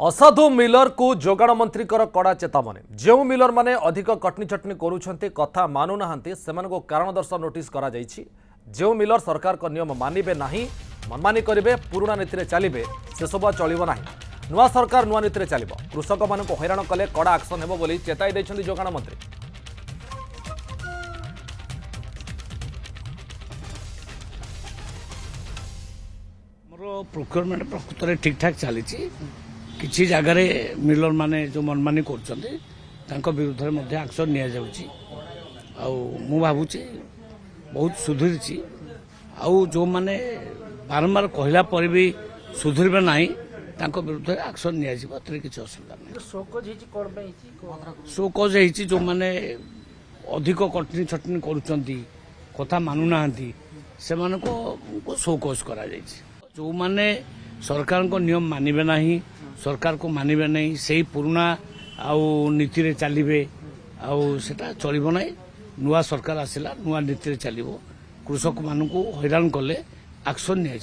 असाधु मिलर को जोगाण मंत्री कड़ा चेतावनी जो मिलर माने अधिक कटनी चटनी करुछंती कथा मानुना से कारण दर्शन नोटिस करा जायछि। जो मिलर सरकार को नियम मानिबे नाही मनमानी करिवे पुराना नीति चलिए से सब चलिबो नाही नुआ सरकार नुआ नीति चलिबो कृषक मानक हैरान कले कड़ा एक्शन हेबो बोली चेताई दैछन्ती जोगाण मंत्री। मोर प्रोक्योरमेंट प्रकृत ठीक ठाक चली किसी जगार मिलर माने जो मनमानी कर विरुद्ध में एक्शन नि भावुची बहुत सुधरी जो माने बारंबार कहला पर भी सुधरबे नहीं विरुद्ध एक्शन नि किसी असुविधा नहीं। शोकज जो माने अधिक कटनी छटनी करुँच कथा मानुना से शोकज करा जो माने सरकार को नियम मानिबे नहीं सरकार को मानिबे नहीं से पुराना नीति रे चलिए सेटा चलिबो नहीं नुआ सरकार आसिला नुआ नीति रे चलिबो कृषक मानकु हैरान कले एक्शन नि